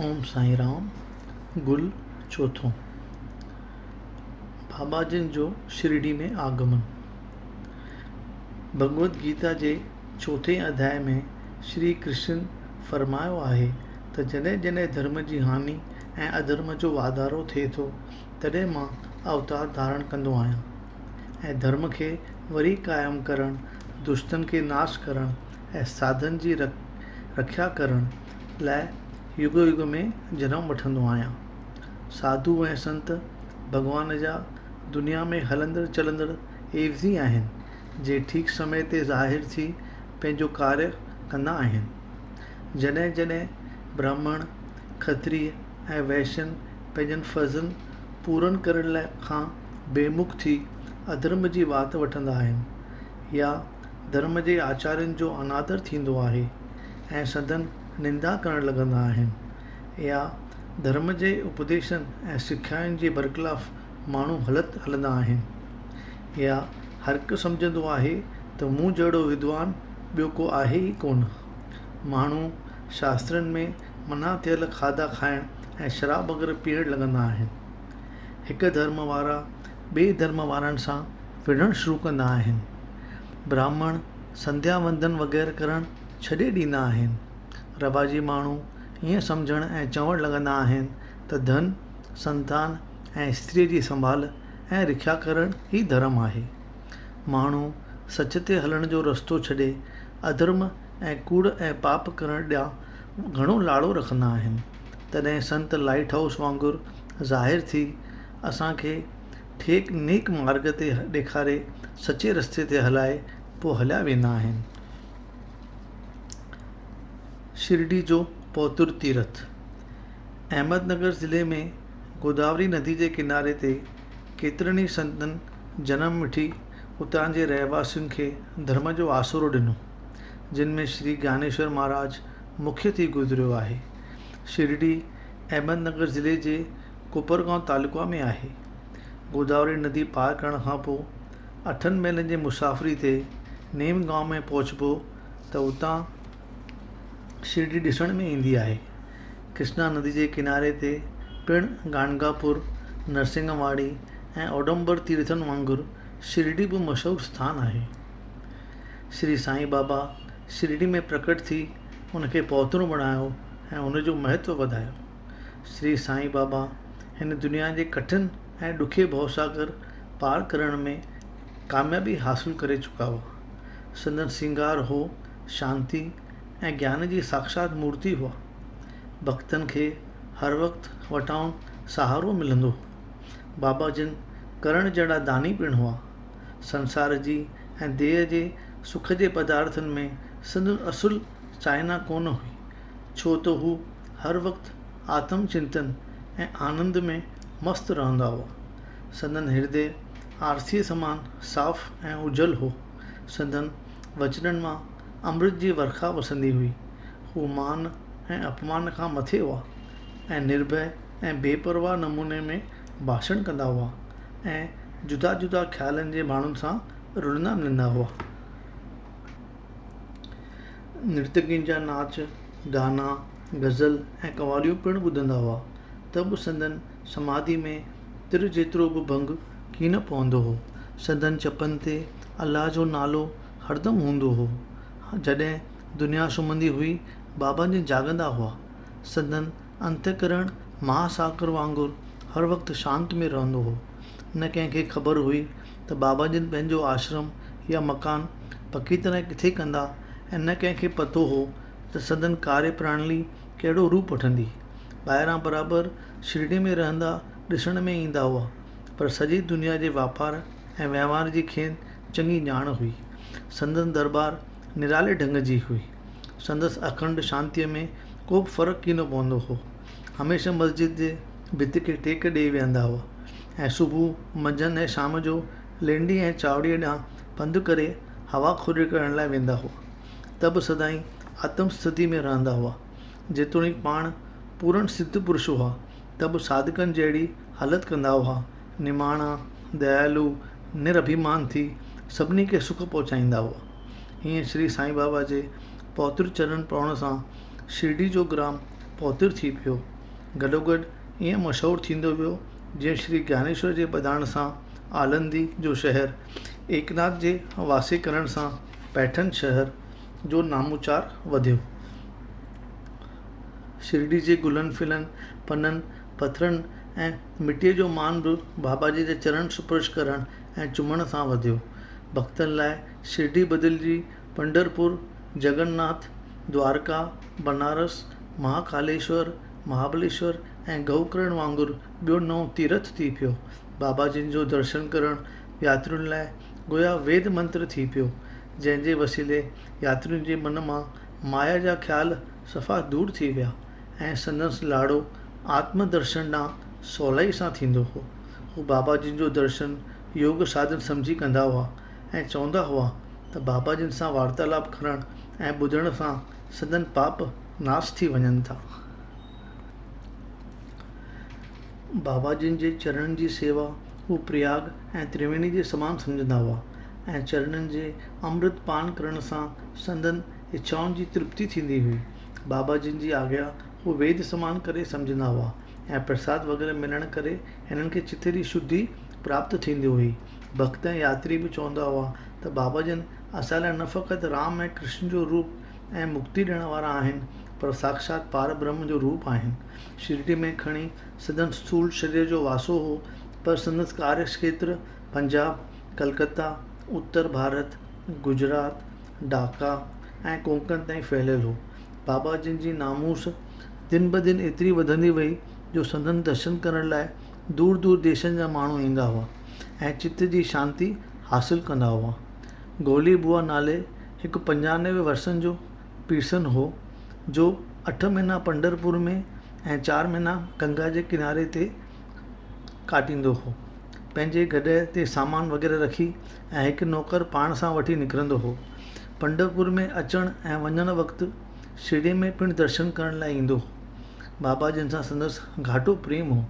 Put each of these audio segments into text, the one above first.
ओम साईं राम। गुल चौथों। बाबाजन जो शिरडी में आगमन। भगवद गीता जे चौथे अध्याय में श्री कृष्ण फरमायो आहे त जॾहिं जॾहिं धर्म जी हानि ऐं अधर्म जो वाधारो थिए थो तॾहिं मां अवतार धारण कंदो आहियां ऐं धर्म खे वरी क़ाइमु करणु, दुष्टनि खे नाश करणु ऐं साधन जी रक्षा करण लाइ युग युग में जनम वठंदो आहियां। साधु ऐं संत भॻवान जा दुनिया में हलंदड़ चलंदड़ एवज़ी आहिनि जे ठीक समय ते ज़ाहिर थी पंहिंजो कार्य कंदा आहिनि। जॾहिं जॾहिं ब्राह्मण, क्षत्रिय ऐं वैश्यन पंहिंजनि फ़र्ज़नि पूरनि करण लाइ खां बेमुख थी अधर्म जी वात वठंदा आहिनि या धर्म जे आचार्यनि जो अनादर थींदो आहे ऐं सदन निंदा करणु लॻंदा आहिनि या धर्म जे उपदेशनि ऐं सिख्याउनि जे बरख़िलाफ़ माण्हू हलंदा आहिनि या हर हिकु सम्झंदो आहे त मूं जहिड़ो विद्वान ॿियो को आहे ई कोन। माण्हू शास्त्रनि में मना थियल खाधा खाइण ऐं शराब वग़ैरह पीअण लॻंदा आहिनि। हिकु धर्म वारा ॿिए धर्म वारनि सां विढ़णु शुरू कंदा आहिनि। ब्राह्मण संध्या वंदन वग़ैरह करणु छॾे ॾींदा आहिनि। रवाजी माण्हू ईअं सम्झणु ऐं चवणु लॻंदा आहिनि त धन, संतान ऐं स्त्रीअ जी संभाल ऐं रिख्या करणु ई धर्म आहे। माण्हू सच ते हलण जो रस्तो छॾे अधर्म ऐं कूड़ ऐं पाप करण ॾांहुं घणो लाड़ो रखंदा आहिनि। तॾहिं संत लाइट हाउस वांगुरु ज़ाहिर थी असांखे ठेक नेक मार्ग ते ॾेखारे सचे रस्ते ते हलाए पोइ हलिया वेंदा आहिनि। शिरडी जो पौतुर तीर्थ। अहमदनगर ज़िले में गोदावरी नदी जे किनारे ते केतिरनि ई संतनि जनम वठी उतां जे रहवासियुनि खे धर्म जो आसरो ॾिनो, जिन में श्री ज्ञानेश्वर महाराज मुख्य थी गुज़रियो आहे। शिरडी अहमदनगर ज़िले जे कोपरगांव तालुका में आहे। गोदावरी नदी पार करण खां पोइ 8 मीलनि जी मुसाफ़िरी ते नेम गांव में पहुचबो त उतां शिरडी ॾिसण में ईंदी आहे। कृष्णा नदी जे किनारे ते पिणु गाणगापुर, नरसिंहवाड़ी ऐं ओडंबर तीर्थनि वांगुरु शिरडी बि मशहूरु स्थान आहे। श्री साईं बाबा शिरडी में प्रकट थी उनखे पौतरो बणायो ऐं उनजो महत्व वधायो। श्री साईं बाबा हिन दुनिया जे कठिन ऐं ॾुखे भवसागर पार करण में कामयाबी हासिलु करे चुका हुआ। संदन सिंगार हो शांति ऐं ज्ञान जी साक्षात मूर्ति हुआ। भक्तनि खे हर वक़्तु वटाउन सहारो मिलंदो। बाबा जिन करण जहिड़ा दानी पिणु हुआ। संसार जी ऐं देह जे सुख जे पदार्थनि में संदन असुल चाइना कोन हुई, छो त हू हर वक़्तु आत्म चिंतन ऐं आनंद में मस्तु रहंदा हुआ। संदन हृदय आरसीअ समान साफ़ ऐं उजल हो। संदन वचननि मां अमृत जी वर्खा वसंदी हुई। हू मान ऐं अपमान खां मथे हुआ ऐं निर्भय ऐं बेपरवाह नमूने में भाषण कंदा हुआ ऐं जुदा जुदा ख़्यालनि जे माण्हुनि सां रुलंदा मिलंदा हुआ। नृत्यकियुनि जा नाच, गाना, गज़ल ऐं कवालियूं पिणु ॿुधंदा हुआ। त बि संदन समाधि में तिर जेतिरो बि भंग कीन पवंदो हो। संदन चपनि ते अलाह जो नालो हरदम हूंदो हो। जॾहिं दुनिया सुम्हंदी हुई बाबा जी जाॻंदा हुआ। संदन अंतकरण महासागर वांगुरु हर वक़्तु शांति में रहंदो हो। न कंहिंखे ख़बर हुई त बाबा जिन पंहिंजो आश्रम या मकान पकी तरह किथे कंदा ऐं न कंहिंखे पतो हो त संदन कार्य प्रणाली कहिड़ो रूप वठंदी। ॿाहिरां बराबरि शिरडी में रहंदा ॾिसण में ईंदा हुआ, पर सॼी दुनिया जे वापार ऐं वहिंवार जी खेनि चङी ॼाण हुई। संदन दरबार निराले ढंग जी हुई। संदसि अखंड शांतीअ में को बि फ़र्क़ु कीन पवंदो हो। हमेशह मस्जिद जे भित खे टेक ॾेई वेहंदा हुआ ऐं सुबुह, मंझंदि ऐं शाम जो लेंडी ऐं चावड़ीअ ॾांहुं पंधु करे हवा खुरी करण लाइ वेंदा हुआ। त बि सदाईं आत्म स्थिति में रहंदा हुआ। जेतोणीकि पाण पूर्ण सिद्ध पुरुष हुआ त बि साधकनि जहिड़ी हालति कंदा हुआ। निमाणा, दयालु, निरभिमान थी सभिनी खे सुख पहुचाईंदा हुआ। हीअं श्री साईं बाबा जे पौत्र चरण पवण सां शिरडी जो ग्राम पहुतिर थी पियो। गॾोगॾु ईअं मशहूरु थींदो वियो जीअं श्री ज्ञानेश्वर जे वधाइण सां आलंदी जो शहर, एकनाथ जे वासे करण सां पैठन शहर जो नामोचार वधियो। शिरडी जे गुलनि फिलनि, पननि, पथरनि ऐं मिटीअ जो मान बि बाबा जी जे चरण स्पर्श करण ऐं चुमण सां वधियो। भक्तनि लाइ शिरडी बदिलजी पंढरपुर, जगन्नाथ, द्वारका, बनारस, महाकालेश्वर, महाबलेश्वर ऐं गौकर्ण वांगुरु ॿियो नओं तीर्थ थी पियो। बाबा जिन जो दर्शन करणु यात्रियुनि लाइ गोया वेद मंत्र थी पियो, जंहिंजे वसीले यात्रियुनि जे मन मां माया जा ख़्याल सफ़ा दूर थी विया ऐं संदसि लाड़ो आत्मदर्शन ॾांहुं सवलाई सां थींदो हो। हू बाबा जिन जो दर्शन योग साधन सम्झी कंदा हुआ ऐं चवंदा हुआ त बाबा जिन सां वार्तालाप करण ऐं ॿुधण सां सदन पाप नाश थी वञनि था। बाबा जिन जे चरणनि जी सेवा हू प्रयाग ऐं त्रिवेणी जे समान सम्झंदा हुआ ऐं चरणनि जे अमृत पान करण सां संदन इच्छाउनि जी तृप्ति थींदी हुई। बाबा जिन जी आज्ञा हू वेद समान करे सम्झंदा हुआ ऐं प्रसाद वग़ैरह मिलण करे हिननि खे चित्त जी शुद्धि प्राप्त थींदी हुई। भक्त ऐं यात्री बि चवंदा हुआ त बाबा जन असां लाइ न फ़क़ति राम ऐं कृष्ण जो रूप ऐं मुक्ति ॾियण वारा आहिनि, पर साक्षात पार ब्रह्म जो रूप आहिनि। शिरडी में खणी सदन स्थूल शरीर जो वासो हो, पर संदसि कार्य क्षेत्र पंजाब, कलकत्ता, उत्तर भारत, गुजरात, ढाका ऐं कोंकण ताईं फैलियल हो। बाबा जिन जी नामूस दिन ब दिन एतिरी वधंदी वई जो संदन दर्शन करण लाइ दूर दूर देशनि जा माण्हू ईंदा हुआ ऐं चित्त जी शांति हासिलु कंदा हुआ। गोली बुआ नाले हिकु 95 वर्षनि जो पीरसन हो, जो 8 महीना पंढरपुर में ऐं 4 महीना गंगा जे किनारे ते काटींदो हो। पंहिंजे गॾे ते सामान वग़ैरह रखी ऐं हिकु नौकर पाण सां वठी निकिरंदो हो। पंढरपुर में अचण ऐं वञण वक़्तु शिरडी में पिणु दर्शन करण लाइ ईंदो हो। बाबा जिन सां संदसि घाटो प्रेम हो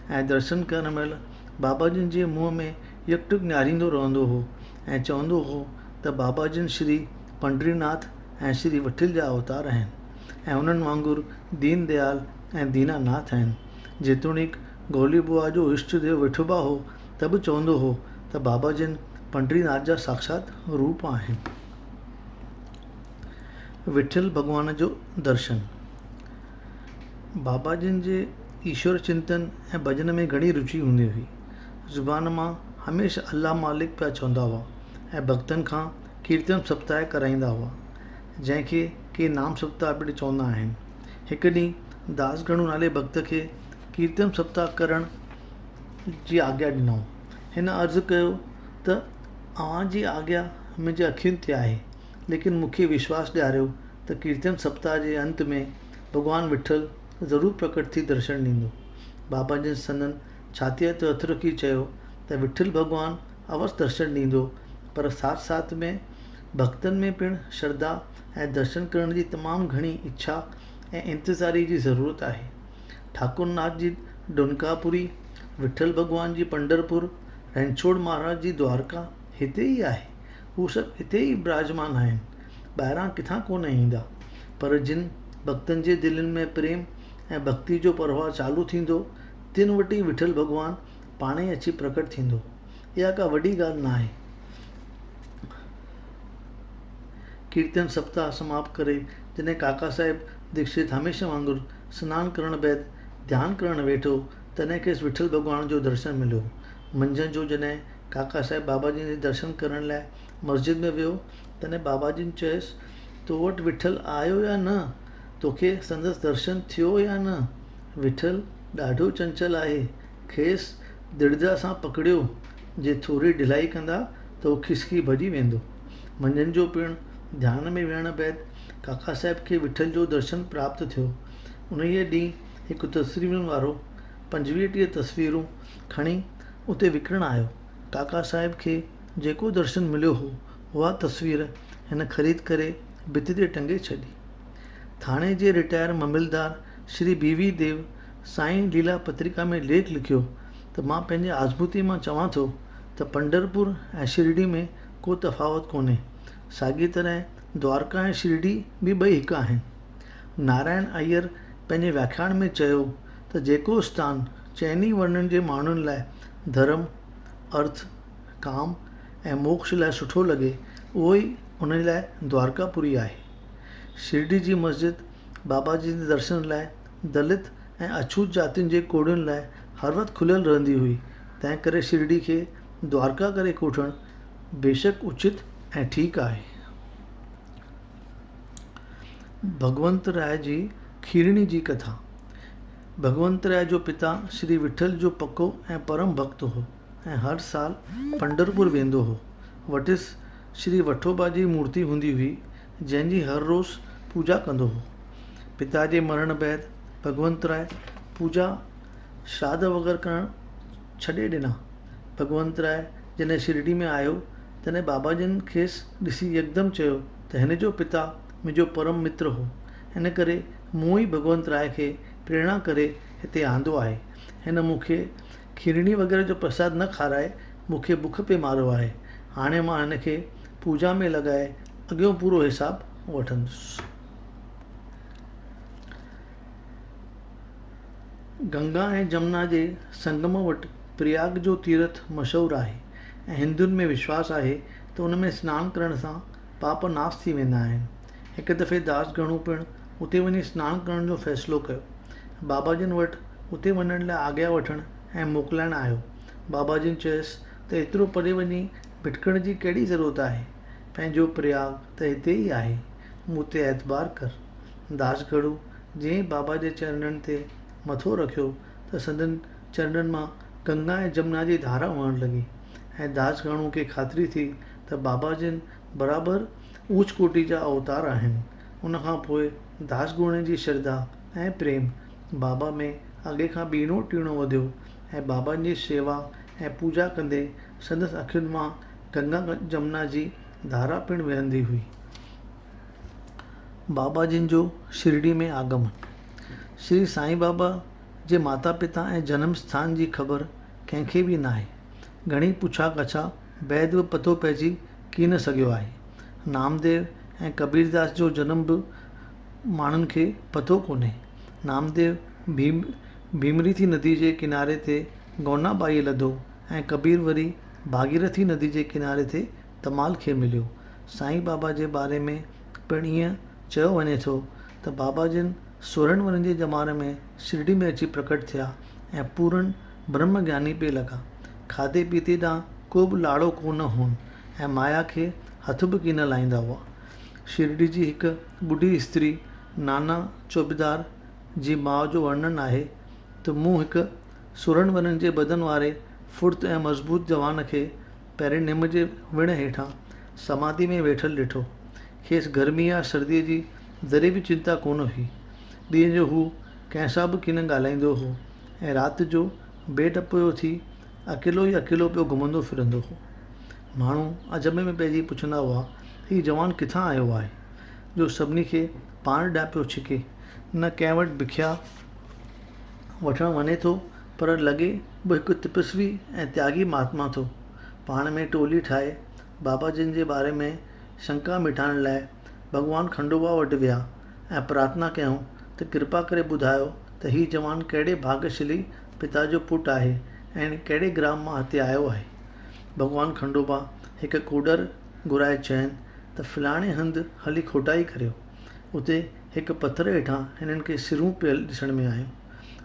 ऐं दर्शन करण महिल बाबा जिन जे मुंहं में यकटुक निहारींदो रहंदो हो ऐं चवंदो हो त बाबा जिन श्री पंडरीनाथ ऐं श्री वठिल जा अवतार आहिनि ऐं उन्हनि वांगुरु दीन दयाल ऐं दीनानाथ आहिनि। जेतोणीकि गोली बुआ जो इष्ट देव विठोबा हो त बि चवंदो हो त बाबा जिन पंडरीनाथ जा साक्षात रूप आहिनि। विठल भॻवान जो दर्शन। बाबा जिन जे ईश्वर चिंतन ऐं भॼन में घणी रुचि हूंदी हुई। ज़ुबान मां हमेशह अल्लाह मालिक पिया चवंदा हुआ ऐं भक्तनि खां कीर्तन सप्ताह कराईंदा हुआ, जंहिंखे के नाम सप्ताह पिणु चवंदा आहिनि। हिकु ॾींहुं दास गणू नाले भक्त खे कीर्तन सप्ताह करण जी आज्ञा ॾिनऊं। हिन अर्ज़ु कयो त अव्हांजी आज्ञा मुंहिंजे अखियुनि ते आहे, लेकिन मूंखे विश्वास ॾियारियो त कीर्तन सप्ताह जे अंत में भॻवानु विठल ज़रूरु प्रकट थी दर्शन ॾींदो। बाबा जिन संदन छातीअ ते हथु रखी चयो त विठल भॻवानु अवसि दर्शन ॾींदो, पर साथ साथ में भक्तनि में पिणु श्रद्धा ऐं दर्शन करण जी तमामु घणी इच्छा ऐं इंतज़ारी जी ज़रूरत आहे। ठाकुरनाथ जी डुनकापुरी, विठल भॻवान जी पंढरपुर, रणछोड़ महाराज जी द्वारका हिते ई आहे। हू सभु हिते ई विराजमान आहिनि, ॿाहिरां किथां कोन ईंदा। पर जिन भक्तनि जे दिलनि में प्रेम ऐं भक्ति जो प्रवाह चालू थींदो, तिन वटि ई विठल भॻवानु पाणे ई अची प्रकट थींदो। इहा का वॾी ॻाल्हि न आहे। कीर्तन सप्ताह समाप्त करे जॾहिं काका साहिब दीक्षित हमेशह वांगुरु सनानु करण बैदि ध्यानु करणु वेठो, तॾहिं खेसि विठल भॻवान जो दर्शन मिलियो। मंझंदि जो जॾहिं काका साहिब बाबा जी जे दर्शन करण लाइ मस्जिद में वियो, तॾहिं बाबा जी चयसि, तो वटि विठल आयो या न? तोखे संदसि दर्शन थियो या न? विठल ॾाढो चंचल आहे, खेसि दिड़जा सां पकड़ियो। जे थोरी ढिलाई कंदा त उहो खिसकी भॼी वेंदो। मंझंदि जो पिणु ध्यान में वेहण बैदि काका साहिब खे विठल जो दर्शन प्राप्त थियो। उन्हीअ ॾींहुं हिकु तस्वीरुनि वारो 25-30 तस्वीरूं खणी उते विकिणणु आयो। काका साहिब खे जेको दर्शन मिलियो हो, उहा तस्वीर हिन ख़रीद करे भिति ते टंगे छॾी। थाणे जे रिटायर ममिलदार श्री BV देव साईं लीला पत्रिका में लेख लिखियो त मां पंहिंजे आज़मूती मां चवां थो त पंढरपुर ऐं शिरडी में को तफ़ावत कोन्हे। साॻी तरह द्वारका ऐं शिरडी बि ॿई हिकु आहिनि। नारायण अय्यर पंहिंजे व्याख्यान में चयो त जेको स्थान चइनी वर्णनि जे माण्हुनि लाइ धर्म, अर्थ, काम ऐं मोक्ष लाइ सुठो लॻे, उहो ई उन लाइ द्वारकापुरी आहे। शिरडी जी मस्जिद बाबा जी जे दर्शन लाइ दलित ऐं अछूत जातियुनि जे कोड़ियुनि लाइ हर वक़्तु खुलियल रहंदी हुई। तंहिं करे शिरडी खे द्वारका करे कोठणु बेशक उचित ऐं ठीकु आहे। भगवंत राय जी खीरणी जी कथा। भगवंत राय जो पिता श्री विठल जो पको ऐं परम भक्त हो ऐं हर साल पंढरपुर वेंदो हो। वटिस श्री वठोबा जी मूर्ति हूंदी हुई, जंहिंजी हर रोज़ पूजा कंदो हो। पिता जे मरण बैदि भगवंत राय पूजा श्राद्ध वग़ैरह करणु छॾे ॾिना। भगवंत राय जॾहिं शिरडी में आयो तॾहिं बाबा जिन खेसि ॾिसी यकदमि चयो त हिन जो पिता मुंहिंजो परम मित्र हो, हिन करे मूं ई भगवंत राय खे प्रेरणा करे हिते आंदो आहे। हिन मूंखे खीरणी वग़ैरह जो प्रसाद न खाराए मूंखे बुख पे मारियो आहे। हाणे मां हिन खे पूजा में लॻाए अॻियों पूरो हिसाबु वठंदुसि। गंगा ऐं जमुना जे संगम वटि प्रयाग जो तीर्थ मशहूरु आहे ऐं हिंदुनि में विश्वास आहे त उन में सनानु करण सां पाप नाश थी वेंदा आहिनि। हिकु दफ़े दास गणू पिणु उते वञी सनानु करण जो फ़ैसिलो कयो। बाबा जिन वटि उते वञण लाइ आज्ञा वठणु ऐं मोकिलाइणु आयो। बाबा जिन चयसि त एतिरो परे वञी भिटकण जी कहिड़ी ज़रूरत आहे, पंहिंजो प्रयाग त हिते ई आहे, मूं ते एतबार कर। दास गणू जीअं बाबा जे चरणनि ते मथो रखियो त संदन चरणनि मां गंगा ऐं जमुना जी धारा वहणु लॻी ऐं दास गणू खे ख़ातिरी थी त बाबा जिन बराबरि ऊच कोटि जा अवतार आहिनि। उन खां पोइ दास गणू जी श्रद्धा ऐं प्रेम बाबा में अॻे खां ॿीणो टीणो वधियो ऐं बाबा जी शेवा ऐं पूजा कंदे संदसि अखियुनि मां गंगा जमुना जी धारा पिणु वहंदी हुई। बाबा जिन जो शिरडी में आगमन। श्री साईं बाबा जे माता पिता ऐं जन्म स्थान जी ख़बर कंहिंखे बि न आहे। घणी पुछा कछा बैदि बि पतो पइजी की न सघियो आहे। नामदेव ऐं कबीरदास जो जनम बि माण्हुनि खे पतो कोन्हे। नामदेव भीमरीथी नदी जे किनारे ते गौनाबाईअ लधो ऐं कबीर वरी भागीरथी नदी जे किनारे ते तमाल खे मिलियो। साईं बाबा जे बारे में पिणु ईअं चयो वञे थो त बाबा जिन 16 वर्षनि जे ज़माने में शिरडी में अची प्रकट थिया ऐं पूरन ब्रह्म ज्ञानी पे लॻा। खाधे पीते ॾांहुं को बि लाड़ो कोन हुन ऐं माया खे हथ बि कीन लाहींदा हुआ। शिरडी जी हिकु ॿुढी स्त्री नाना चौबेदार जी माउ जो वर्णन आहे त मूं हिकु 16 वर्षनि जे बदन वारे फुर्त ऐं मज़बूत जवान खे पहिरें निम जे विण हेठां समाधि में वेठल ॾिठो। खेसि गर्मी या सर्दीअ जी ज़रे बि चिंता कोन हुई। ॾींहं जो हू कंहिंसां बि कीन ॻाल्हाईंदो हो ऐं राति जो बेडपयो थी अकेलो ई अकेलो पियो घुमंदो फिरंदो हो। माण्हू अजब में पइजी पुछंदा हुआ हीउ जवान किथां आयो आहे जो सभिनी खे पाण ॾांहुं पियो छिके। न कंहिं वटि भिख्या वठणु वञे थो पर लॻे बि हिकु तपस्वी ऐं त्यागी महात्मा थो। पाण में टोली ठाहे बाबा जिन जे बारे में शंका मिटाइण लाइ भॻवानु खंडोबा वटि विया ऐं प्रार्थना कयूं त कृपा करे ॿुधायो त हीउ जवान कहिड़े भाग्यशाली पिता जो पुटु आहे ऐं कहिड़े ग्राम मां हिते आयो आहे। भॻवानु खंडोबा हिकु कोडर घुराए चयनि त फलाणे हंधि हली खोटाई करियो। उते हिकु पथर हेठां हिननि खे सिरूं पियल ॾिसण में आहियूं।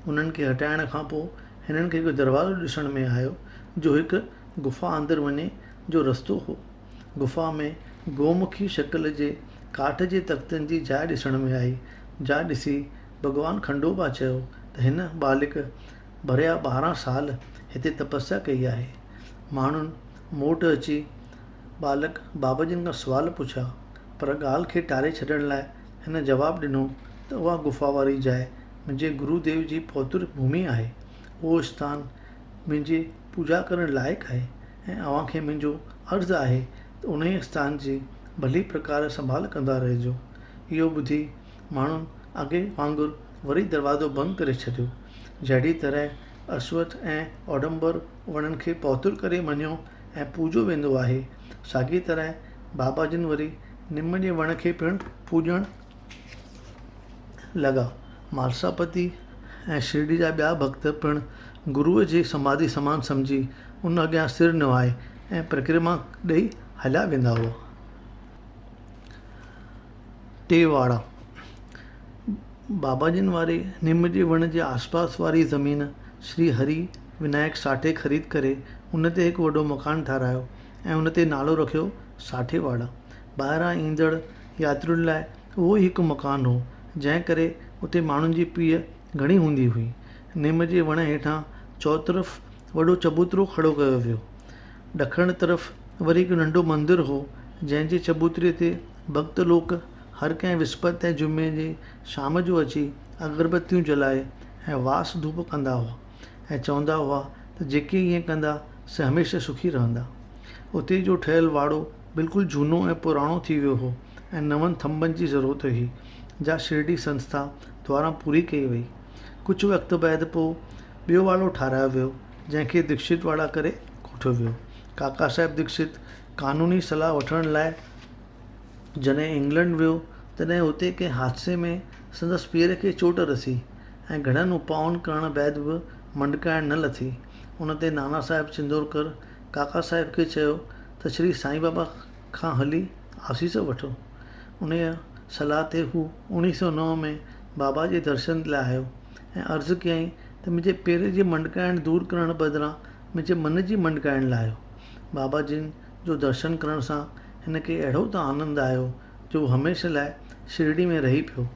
उन्हनि खे हटाइण खां पोइ हिननि खे हिकु दरवाज़ो ॾिसण में आयो जो हिकु गुफ़ा अंदरि वञे जो रस्तो हो। गुफ़ा में गोमुखी शक्ल जे काठ जे तख़्तनि जी जाइ ॾिसण में आई। जा ॾिसी भॻवानु खंडोबा चयो त हिन बालिक भरिया 12 साल हिते तपस्या कई आहे। माण्हुनि मोट अची बालक बाबा जिन खां सुवाल पुछा पर ॻाल्हि खे टारे छॾण लाइ हिन जवाबु ॾिनो त उहा गुफ़ा वारी जाइ मुंहिंजे गुरुदेव जी पौत्र भूमि आहे। उहो स्थान मुंहिंजे पूजा करण लाइक़ु आहे ऐं अव्हांखे मुंहिंजो अर्ज़ु आहे त उन ई स्थान जी भली प्रकार संभाल कंदा रहिजो। इहो ॿुधी माण्हुनि अॻे वांगुरु वरी दरवाज़ो बंदि करे छॾियो। जहिड़ी तरह अश्वथ ऐं औडंबर वणनि खे पौत्र करे मञियो ऐं पूॼो वेंदो आहे, साॻी तरह बाबा जिन वरी निम जे वण खे पिणु पूॼणु लॻा। मालसापति ऐं शिरडी जा ॿिया भक्त पिणु गुरूअ जी समाधि समान सम्झी उन अॻियां सिर निवाए ऐं परिक्रमा ॾेई हलिया वेंदा हुआ। टेवाड़ा बाबाजिन वारे निम जे वण जे आसपास वारी ज़मीन श्री हरि विनायक साठे ख़रीद करे उन ते हिकु वॾो मकान ठारायो ऐं उन ते नालो रखियो साठेवाड़ा। ॿाहिरां ईंदड़ यात्रियुनि लाइ उहो ई हिकु मकान हो, जंहिं करे उते माण्हुनि जी पीउ घणी हूंदी हुई। निम जे वण हेठां चौतरफ़ वॾो चबूतरो खड़ो कयो वियो। ॾखण तरफ़ वरी हिकु नंढो मंदरु हो, जंहिंजे चबूतरे ते भक्त लोक हर कंहिं विस्पति ऐं जुमे जे शाम जो अची अगरबत्तियूं जलाए ऐं वास धूप कंदा हुआ ऐं चवंदा हुआ त जेके ईअं कंदा से हमेशह सुखी रहंदा। उते जो ठहियलु वाड़ो बिल्कुलु झूनो ऐं पुराणो थी वियो हो ऐं नवनि थंभनि जी ज़रूरत हुई, जा शिरडी संस्था द्वारा पूरी कई वई। कुझु वक़्तु बैदि पोइ ॿियो वाड़ो ठारायो वियो, जंहिंखे दीक्षित वाड़ा करे कोठियो वियो। काका साहिब दीक्षित कानूनी सलाह वठण लाइ जॾहिं इंग्लैंड वियो तॾहिं हुते कंहिं हादसे में संदसि पीअर खे चोट रसी ऐं घणनि उपाउनि करण बैदि बि मंडकाइण न लथी। उन ते नाना साहिब चिंदोरकर काका साहिब खे चयो त श्री साईं बाबा खां हली आसीस वठो। उन सलाह ते हू 1909 में बाबा जे दर्शन लाइ आयो ऐं अर्ज़ु कयईं त मुंहिंजे पेर जी मंडकाइण दूरि करण बदिरां मुंहिंजे मन जी मंडकाइण लाहियो। बाबा जिन जो दर्शन करण सां हिन खे अहिड़ो त आनंदु आयो जो हू हमेशह लाइ शिरडी में रही पियो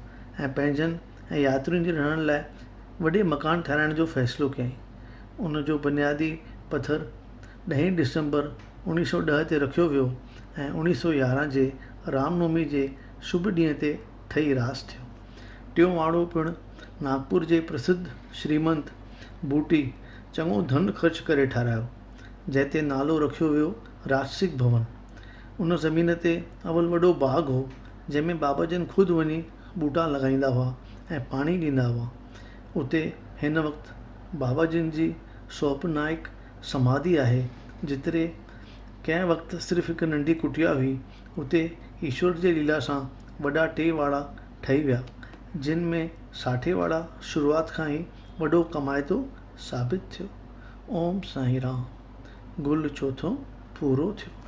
ऐं पंहिंजनि ऐं यात्रियुनि जे रहण लाइ वॾे मकान ठाहिराइण जो फ़ैसिलो कयईं। उन जो बुनियादी पथर 10 दिसंबर 1910 ते रखियो वियो ऐं 1911 जे रामनवमी जे शुभ ॾींहं ते ठही रास थियो। टियों वाड़ो पिणु नागपुर जे प्रसिद्ध श्रीमंत बूटी चङो धन ख़र्च करे ठारायो, जंहिं ते नालो रखियो वियो राजसिक भवन। उन ज़मीन ते अवल वॾो बाग़ हो, जंहिंमें बाबा जन ख़ुदि वञी ॿूटा लॻाईंदा हुआ ऐं पाणी ॾींदा हुआ। उते हिन वक़्तु बाबा जिन जी सोपनाइक समाधि आहे। जेतिरे कंहिं वक़्तु सिर्फ़ु हिकु नंढी कुटिया हुई, उते ईश्वर जे लीला सां वॾा 2 वाड़ा ठही विया, जिन में साठेवाड़ा शुरूआति खां ई वॾो कमाइतो साबित थियो। ओम साईं राम। गुल चौथो पूरो थियो।